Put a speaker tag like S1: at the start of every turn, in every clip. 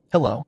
S1: Hello,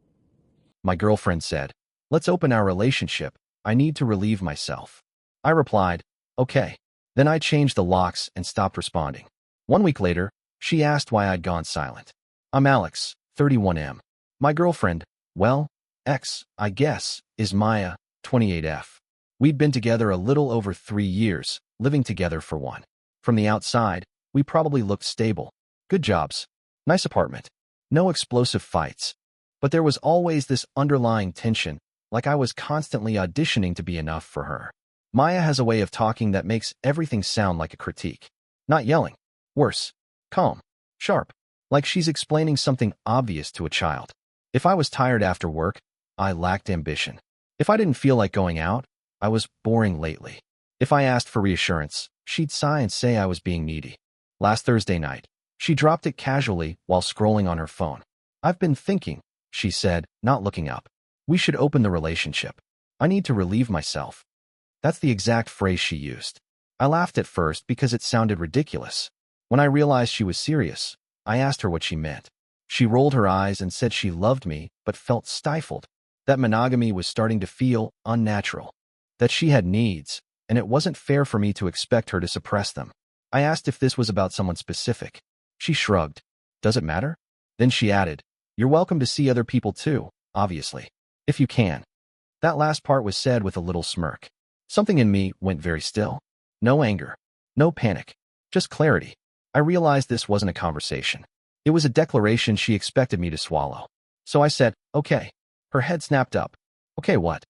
S1: my girlfriend said. Let's open our relationship. I need to relieve myself. I replied, okay. Then I changed the locks and stopped responding. 1 week later, she asked why I'd gone silent. I'm Alex, 31M. My girlfriend, well, ex, I guess, is Maya, 28F. We'd been together a little over 3 years, living together for one. From the outside, we probably looked stable. Good jobs. Nice apartment. No explosive fights. But there was always this underlying tension, like I was constantly auditioning to be enough for her. Maya has a way of talking that makes everything sound like a critique. Not yelling. Worse. Calm. Sharp. Like she's explaining something obvious to a child. If I was tired after work, I lacked ambition. If I didn't feel like going out, I was boring lately. If I asked for reassurance, she'd sigh and say I was being needy. Last Thursday night, she dropped it casually while scrolling on her phone. I've been thinking, she said, not looking up. We should open the relationship. I need to relieve myself. That's the exact phrase she used. I laughed at first because it sounded ridiculous. When I realized she was serious, I asked her what she meant. She rolled her eyes and said she loved me but felt stifled, that monogamy was starting to feel unnatural, that she had needs, and it wasn't fair for me to expect her to suppress them. I asked if this was about someone specific. She shrugged. Does it matter? Then she added, you're welcome to see other people too, obviously, if you can. That last part was said with a little smirk. Something in me went very still. No anger. No panic. Just clarity. I realized this wasn't a conversation. It was a declaration she expected me to swallow. So I said, okay. Her head snapped up. Okay, what?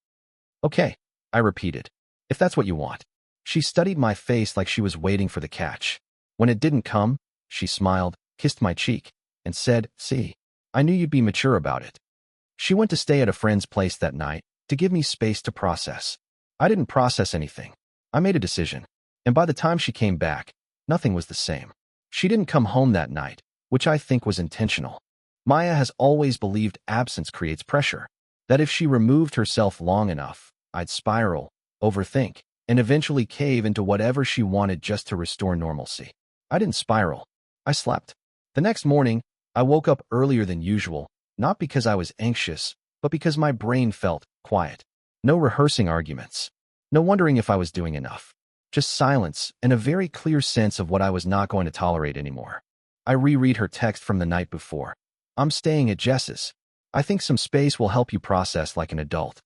S1: Okay, I repeated. If that's what you want. She studied my face like she was waiting for the catch. When it didn't come, she smiled, kissed my cheek, and said, see, I knew you'd be mature about it. She went to stay at a friend's place that night to give me space to process. I didn't process anything. I made a decision. And by the time she came back, nothing was the same. She didn't come home that night, which I think was intentional. Maya has always believed absence creates pressure, that if she removed herself long enough, I'd spiral, overthink, and eventually cave into whatever she wanted just to restore normalcy. I didn't spiral. I slept. The next morning, I woke up earlier than usual, not because I was anxious, but because my brain felt quiet. No rehearsing arguments. No wondering if I was doing enough. Just silence and a very clear sense of what I was not going to tolerate anymore. I reread her text from the night before. I'm staying at Jess's. I think some space will help you process like an adult.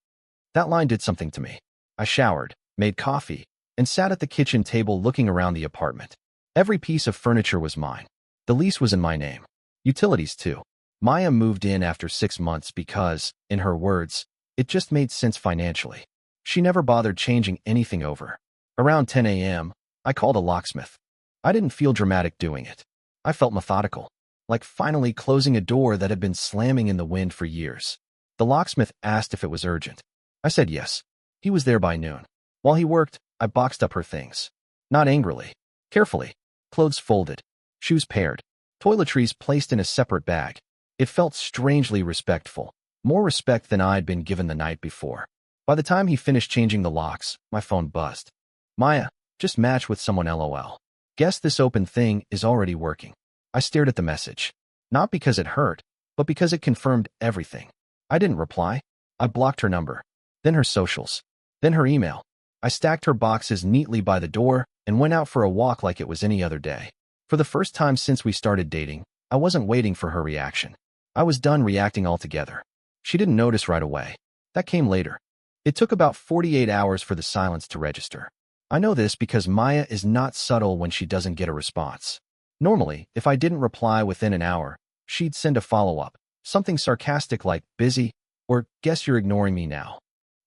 S1: That line did something to me. I showered, made coffee, and sat at the kitchen table looking around the apartment. Every piece of furniture was mine. The lease was in my name. Utilities too. Maya moved in after 6 months because, in her words, it just made sense financially. She never bothered changing anything over. Around 10 a.m., I called a locksmith. I didn't feel dramatic doing it. I felt methodical, like finally closing a door that had been slamming in the wind for years. The locksmith asked if it was urgent. I said yes. He was there by noon. While he worked, I boxed up her things. Not angrily. Carefully. Clothes folded. Shoes paired. Toiletries placed in a separate bag. It felt strangely respectful. More respect than I'd been given the night before. By the time he finished changing the locks, my phone buzzed. Maya, just matched with someone LOL. Guess this open thing is already working. I stared at the message. Not because it hurt, but because it confirmed everything. I didn't reply. I blocked her number. Then her socials. Then her email. I stacked her boxes neatly by the door and went out for a walk like it was any other day. For the first time since we started dating, I wasn't waiting for her reaction. I was done reacting altogether. She didn't notice right away. That came later. It took about 48 hours for the silence to register. I know this because Maya is not subtle when she doesn't get a response. Normally, if I didn't reply within an hour, she'd send a follow-up, something sarcastic like busy or guess you're ignoring me now.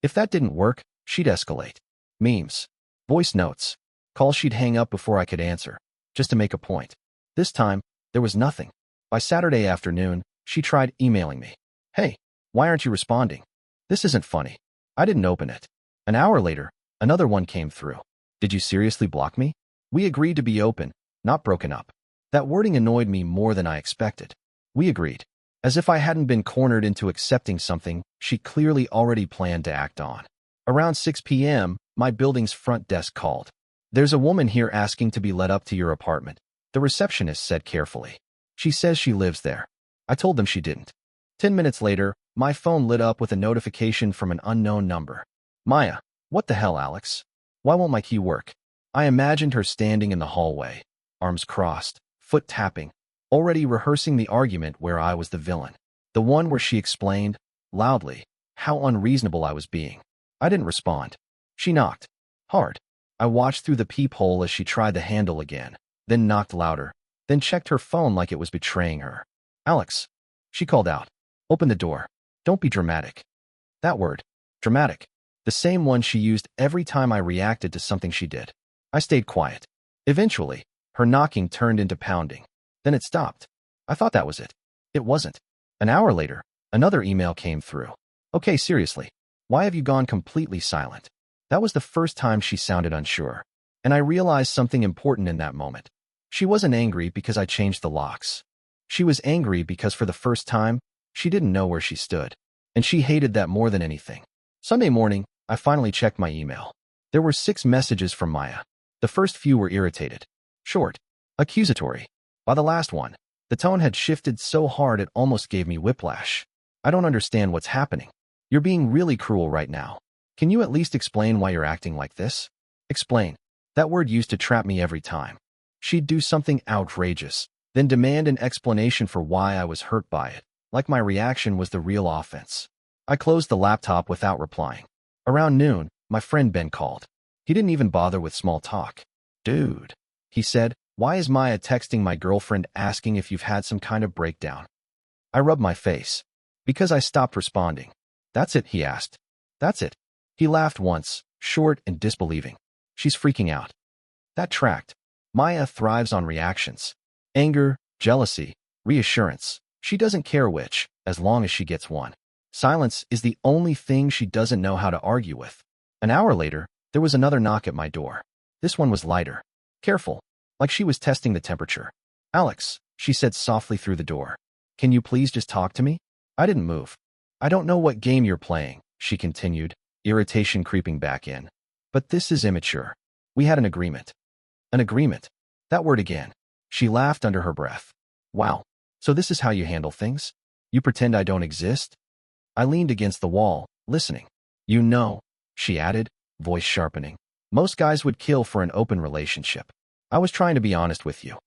S1: If that didn't work, she'd escalate. Memes, voice notes, calls she'd hang up before I could answer, just to make a point. This time, there was nothing. By Saturday afternoon, she tried emailing me. Hey, why aren't you responding? This isn't funny. I didn't open it. An hour later, another one came through. Did you seriously block me? We agreed to be open, not broken up. That wording annoyed me more than I expected. We agreed. As if I hadn't been cornered into accepting something she clearly already planned to act on. Around 6 p.m., my building's front desk called. There's a woman here asking to be let up to your apartment, the receptionist said carefully. She says she lives there. I told them she didn't. 10 minutes later, my phone lit up with a notification from an unknown number. Maya. What the hell, Alex? Why won't my key work? I imagined her standing in the hallway, arms crossed, foot tapping, already rehearsing the argument where I was the villain. The one where she explained, loudly, how unreasonable I was being. I didn't respond. She knocked. Hard. I watched through the peephole as she tried the handle again, then knocked louder, then checked her phone like it was betraying her. Alex. She called out. Open the door. Don't be dramatic. That word. Dramatic. The same one she used every time I reacted to something she did. I stayed quiet. Eventually, her knocking turned into pounding. Then it stopped. I thought that was it. It wasn't. An hour later, another email came through. Okay, seriously. Why have you gone completely silent? That was the first time she sounded unsure. And I realized something important in that moment. She wasn't angry because I changed the locks. She was angry because for the first time, she didn't know where she stood. And she hated that more than anything. Sunday morning, I finally checked my email. There were 6 messages from Maya. The first few were irritated, short, accusatory. By the last one, the tone had shifted so hard it almost gave me whiplash. I don't understand what's happening. You're being really cruel right now. Can you at least explain why you're acting like this? Explain. That word used to trap me every time. She'd do something outrageous, then demand an explanation for why I was hurt by it, like my reaction was the real offense. I closed the laptop without replying. Around noon, my friend Ben called. He didn't even bother with small talk. Dude, he said, why is Maya texting my girlfriend asking if you've had some kind of breakdown? I rubbed my face. Because I stopped responding. That's it, he asked. That's it. He laughed once, short and disbelieving. She's freaking out. That tracked. Maya thrives on reactions. Anger, jealousy, reassurance. She doesn't care which, as long as she gets one. Silence is the only thing she doesn't know how to argue with. An hour later, there was another knock at my door. This one was lighter. Careful, like she was testing the temperature. Alex, she said softly through the door. Can you please just talk to me? I didn't move. I don't know what game you're playing, she continued, irritation creeping back in. But this is immature. We had an agreement. An agreement. That word again. She laughed under her breath. Wow. So this is how you handle things? You pretend I don't exist? I leaned against the wall, listening. You know, she added, voice sharpening. Most guys would kill for an open relationship. I was trying to be honest with you.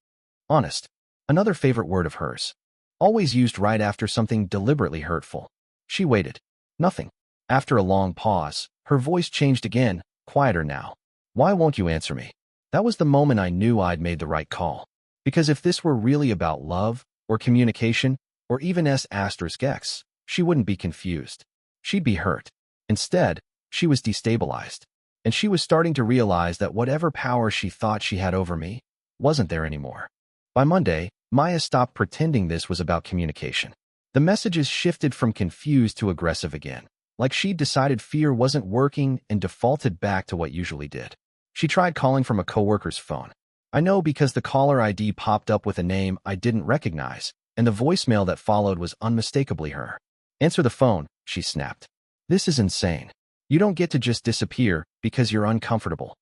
S1: Honest. Another favorite word of hers. Always used right after something deliberately hurtful. She waited. Nothing. After a long pause, her voice changed again, quieter now. Why won't you answer me? That was the moment I knew I'd made the right call. Because if this were really about love, or communication, or even S**X, she wouldn't be confused. She'd be hurt. Instead, she was destabilized. And she was starting to realize that whatever power she thought she had over me wasn't there anymore. By Monday, Maya stopped pretending this was about communication. The messages shifted from confused to aggressive again, like she'd decided fear wasn't working and defaulted back to what usually did. She tried calling from a coworker's phone. I know because the caller ID popped up with a name I didn't recognize, and the voicemail that followed was unmistakably her. Answer the phone, she snapped. This is insane. You don't get to just disappear because you're uncomfortable.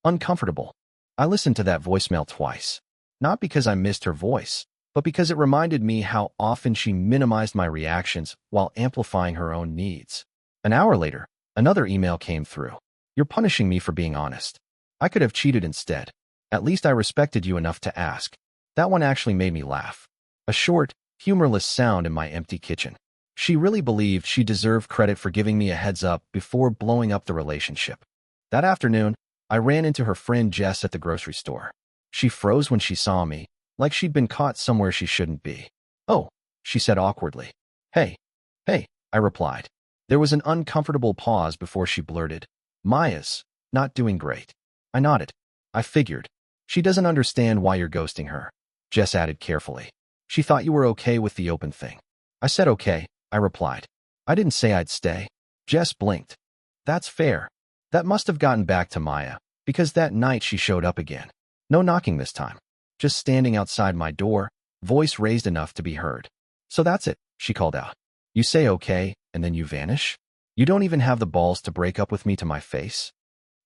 S1: Uncomfortable. I listened to that voicemail twice. Not because I missed her voice, but because it reminded me how often she minimized my reactions while amplifying her own needs. An hour later, another email came through. You're punishing me for being honest. I could have cheated instead. At least I respected you enough to ask. That one actually made me laugh. A short, humorless sound in my empty kitchen. She really believed she deserved credit for giving me a heads up before blowing up the relationship. That afternoon, I ran into her friend Jess at the grocery store. She froze when she saw me, like she'd been caught somewhere she shouldn't be. Oh, she said awkwardly. Hey, I replied. There was an uncomfortable pause before she blurted. Maya's not doing great. I nodded. I figured. She doesn't understand why you're ghosting her. Jess added carefully. She thought you were okay with the open thing. I said okay, I replied. I didn't say I'd stay. Jess blinked. That's fair. That must have gotten back to Maya, because that night she showed up again. No knocking this time. Just standing outside my door, voice raised enough to be heard. So that's it, she called out. You say okay, and then you vanish? You don't even have the balls to break up with me to my face?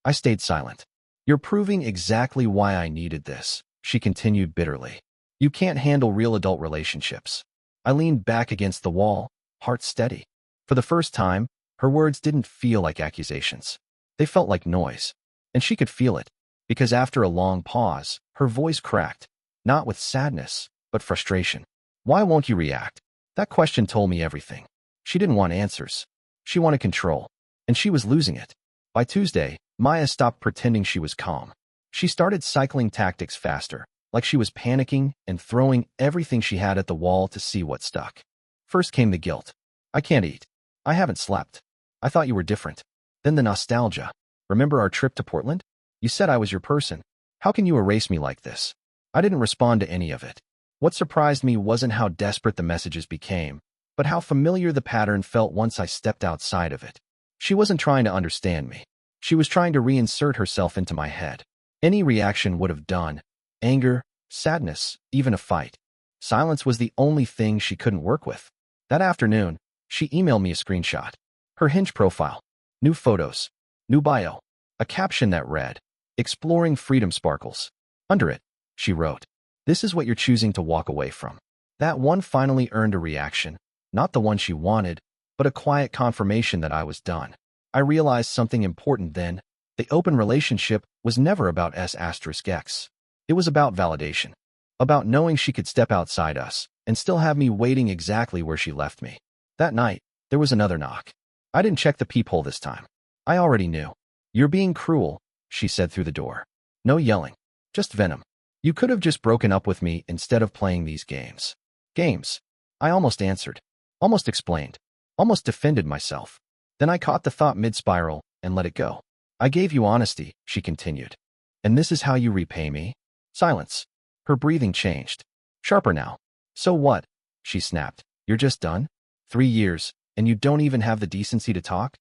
S1: I stayed silent. You're proving exactly why I needed this, she continued bitterly. You can't handle real adult relationships. I leaned back against the wall, heart steady. For the first time, her words didn't feel like accusations. They felt like noise. And she could feel it, because after a long pause, her voice cracked, not with sadness, but frustration. Why won't you react? That question told me everything. She didn't want answers. She wanted control. And she was losing it. By Tuesday, Maya stopped pretending she was calm. She started cycling tactics faster, like she was panicking and throwing everything she had at the wall to see what stuck. First came the guilt. I can't eat. I haven't slept. I thought you were different. Then the nostalgia. Remember our trip to Portland? You said I was your person. How can you erase me like this? I didn't respond to any of it. What surprised me wasn't how desperate the messages became, but how familiar the pattern felt once I stepped outside of it. She wasn't trying to understand me. She was trying to reinsert herself into my head. Any reaction would have done. Anger, sadness, even a fight. Silence was the only thing she couldn't work with. That afternoon, she emailed me a screenshot. Her Hinge profile. New photos. New bio. A caption that read, "Exploring freedom sparkles." Under it, she wrote, "This is what you're choosing to walk away from." That one finally earned a reaction, not the one she wanted, but a quiet confirmation that I was done. I realized something important then. The open relationship was never about S*X. It was about validation. About knowing she could step outside us and still have me waiting exactly where she left me. That night, there was another knock. I didn't check the peephole this time. I already knew. "You're being cruel," she said through the door. No yelling. Just venom. "You could have just broken up with me instead of playing these games." Games. I almost answered. Almost explained. Almost defended myself. Then I caught the thought mid-spiral and let it go. "I gave you honesty," she continued. "And this is how you repay me?" Silence. Her breathing changed. Sharper now. "So what?" she snapped. "You're just done? 3 years, and you don't even have the decency to talk?"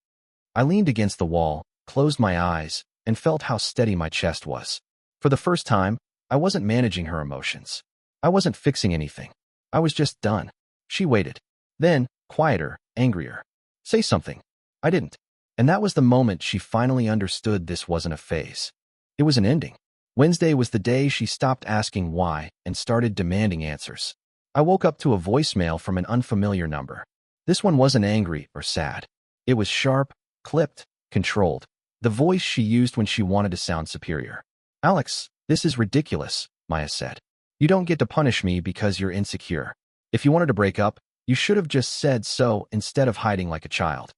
S1: I leaned against the wall, closed my eyes, and felt how steady my chest was. For the first time, I wasn't managing her emotions. I wasn't fixing anything. I was just done. She waited. Then, quieter, angrier. "Say something." I didn't. And that was the moment she finally understood this wasn't a phase. It was an ending. Wednesday was the day she stopped asking why and started demanding answers. I woke up to a voicemail from an unfamiliar number. This one wasn't angry or sad. It was sharp, clipped, controlled. The voice she used when she wanted to sound superior. "Alex, this is ridiculous," Maya said. "You don't get to punish me because you're insecure. If you wanted to break up, you should have just said so instead of hiding like a child."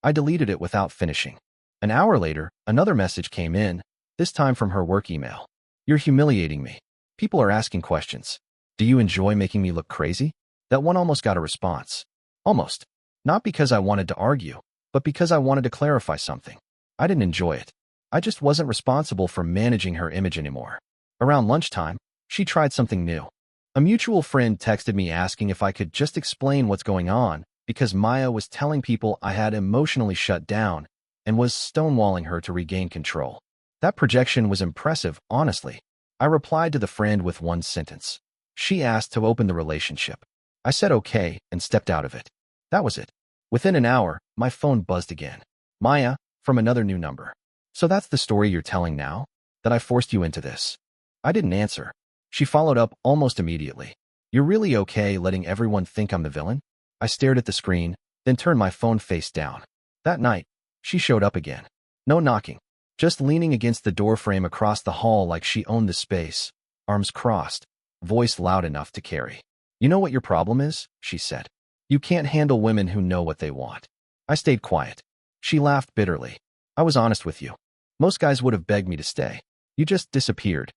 S1: I deleted it without finishing. An hour later, another message came in, this time from her work email. "You're humiliating me. People are asking questions. Do you enjoy making me look crazy?" That one almost got a response. Almost. Not because I wanted to argue, but because I wanted to clarify something. I didn't enjoy it. I just wasn't responsible for managing her image anymore. Around lunchtime, she tried something new. A mutual friend texted me asking if I could just explain what's going on, because Maya was telling people I had emotionally shut down and was stonewalling her to regain control. That projection was impressive, honestly. I replied to the friend with one sentence. She asked to open the relationship. I said okay and stepped out of it. That was it. Within an hour, my phone buzzed again. "Maya," from another new number. "So that's the story you're telling now? That I forced you into this?" I didn't answer. She followed up almost immediately. "You're really okay letting everyone think I'm the villain?" I stared at the screen, then turned my phone face down. That night, she showed up again. No knocking. Just leaning against the doorframe across the hall like she owned the space, arms crossed, voice loud enough to carry. "You know what your problem is?" she said. "You can't handle women who know what they want." I stayed quiet. She laughed bitterly. "I was honest with you. Most guys would have begged me to stay. You just disappeared."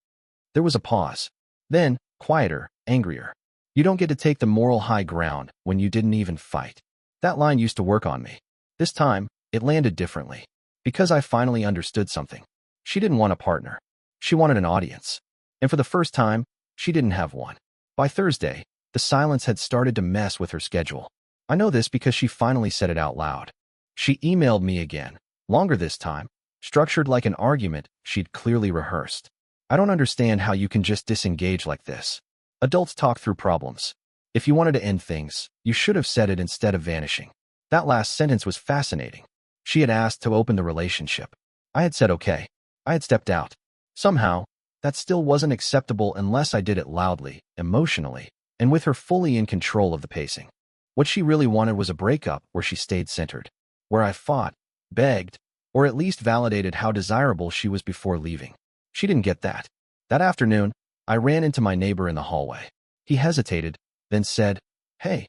S1: There was a pause. Then, quieter, angrier. "You don't get to take the moral high ground when you didn't even fight." That line used to work on me. This time, it landed differently. Because I finally understood something. She didn't want a partner. She wanted an audience. And for the first time, she didn't have one. By Thursday, the silence had started to mess with her schedule. I know this because she finally said it out loud. She emailed me again, longer this time, structured like an argument she'd clearly rehearsed. "I don't understand how you can just disengage like this. Adults talk through problems. If you wanted to end things, you should have said it instead of vanishing." That last sentence was fascinating. She had asked to open the relationship. I had said okay. I had stepped out. Somehow, that still wasn't acceptable unless I did it loudly, emotionally, and with her fully in control of the pacing. What she really wanted was a breakup where she stayed centered, where I fought, begged, or at least validated how desirable she was before leaving. She didn't get that. That afternoon, I ran into my neighbor in the hallway. He hesitated, then said, "Hey,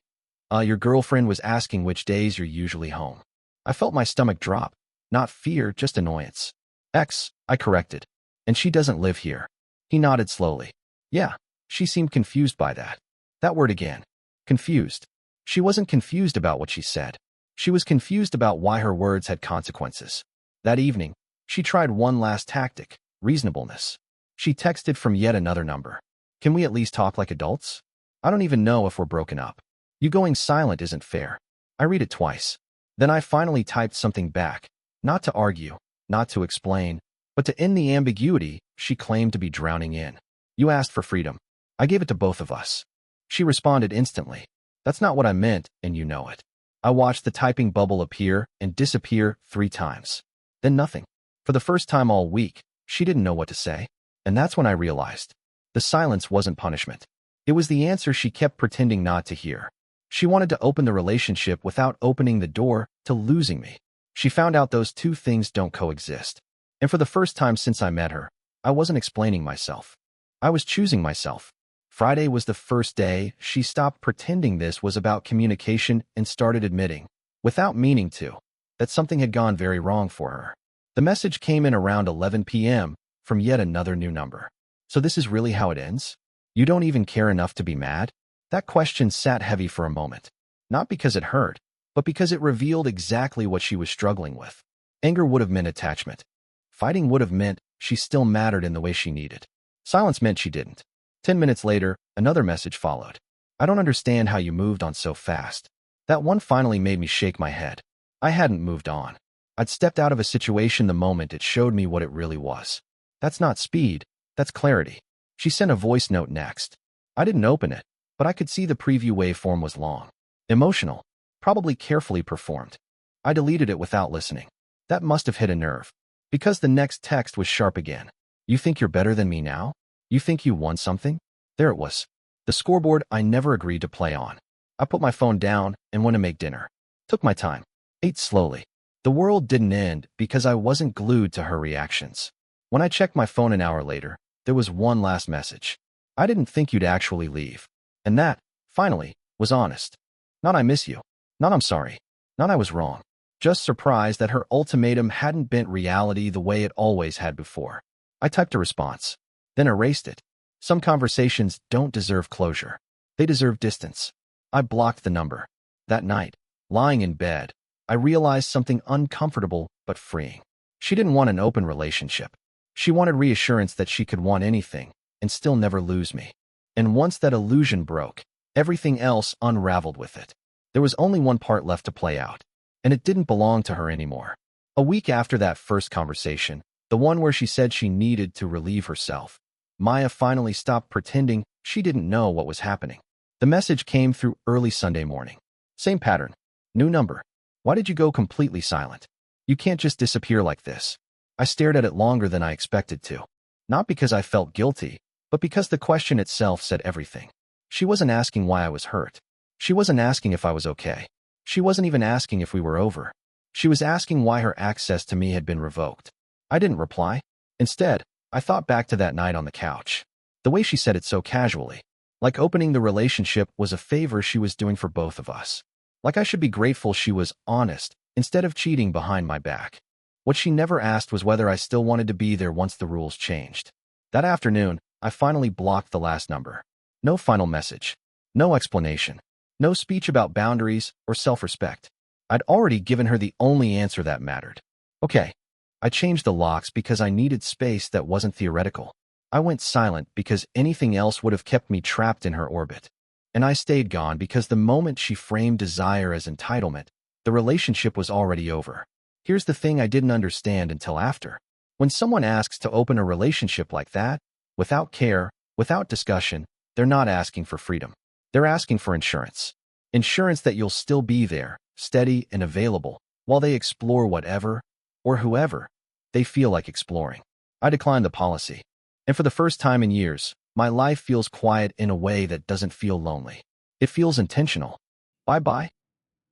S1: your girlfriend was asking which days you're usually home." I felt my stomach drop. Not fear, just annoyance. I corrected. "And she doesn't live here." He nodded slowly. "Yeah." She seemed confused by that. That word again. Confused. She wasn't confused about what she said. She was confused about why her words had consequences. That evening, she tried one last tactic, reasonableness. She texted from yet another number. "Can we at least talk like adults? I don't even know if we're broken up. You going silent isn't fair." I read it twice. Then I finally typed something back, not to argue, not to explain, but to end the ambiguity she claimed to be drowning in. "You asked for freedom. I gave it to both of us." She responded instantly. "That's not what I meant, and you know it." I watched the typing bubble appear and disappear 3 times. Then nothing. For the first time all week, she didn't know what to say. And that's when I realized. The silence wasn't punishment. It was the answer she kept pretending not to hear. She wanted to open the relationship without opening the door to losing me. She found out those two things don't coexist. And for the first time since I met her, I wasn't explaining myself. I was choosing myself. Friday was the first day she stopped pretending this was about communication and started admitting, without meaning to, that something had gone very wrong for her. The message came in around 11 p.m. from yet another new number. "So this is really how it ends? You don't even care enough to be mad?" That question sat heavy for a moment. Not because it hurt, but because it revealed exactly what she was struggling with. Anger would have meant attachment. Fighting would have meant she still mattered in the way she needed. Silence meant she didn't. 10 minutes later, another message followed. "I don't understand how you moved on so fast." That one finally made me shake my head. I hadn't moved on. I'd stepped out of a situation the moment it showed me what it really was. That's not speed, that's clarity. She sent a voice note next. I didn't open it, but I could see the preview waveform was long. Emotional, probably carefully performed. I deleted it without listening. That must have hit a nerve. Because the next text was sharp again. "You think you're better than me now? You think you won something?" There it was. The scoreboard I never agreed to play on. I put my phone down and went to make dinner. Took my time. Ate slowly. The world didn't end because I wasn't glued to her reactions. When I checked my phone an hour later, there was one last message. "I didn't think you'd actually leave." And that, finally, was honest. Not "I miss you." Not "I'm sorry." Not "I was wrong." Just surprised that her ultimatum hadn't bent reality the way it always had before. I typed a response, then erased it. Some conversations don't deserve closure. They deserve distance. I blocked the number. That night, lying in bed, I realized something uncomfortable but freeing. She didn't want an open relationship. She wanted reassurance that she could want anything and still never lose me. And once that illusion broke, everything else unraveled with it. There was only one part left to play out, and it didn't belong to her anymore. A week after that first conversation, the one where she said she needed to relieve herself, Maya finally stopped pretending she didn't know what was happening. The message came through early Sunday morning. Same pattern. New number. "Why did you go completely silent? You can't just disappear like this." I stared at it longer than I expected to. Not because I felt guilty, but because the question itself said everything. She wasn't asking why I was hurt. She wasn't asking if I was okay. She wasn't even asking if we were over. She was asking why her access to me had been revoked. I didn't reply. Instead, I thought back to that night on the couch. The way she said it so casually. Like opening the relationship was a favor she was doing for both of us. Like I should be grateful she was honest instead of cheating behind my back. What she never asked was whether I still wanted to be there once the rules changed. That afternoon, I finally blocked the last number. No final message. No explanation. No speech about boundaries or self-respect. I'd already given her the only answer that mattered. Okay. I changed the locks because I needed space that wasn't theoretical. I went silent because anything else would have kept me trapped in her orbit. And I stayed gone because the moment she framed desire as entitlement, the relationship was already over. Here's the thing I didn't understand until after. When someone asks to open a relationship like that, without care, without discussion, they're not asking for freedom. They're asking for insurance. Insurance that you'll still be there, steady and available, while they explore whatever, or whoever, they feel like exploring. I declined the policy. And for the first time in years, my life feels quiet in a way that doesn't feel lonely. It feels intentional. Bye-bye.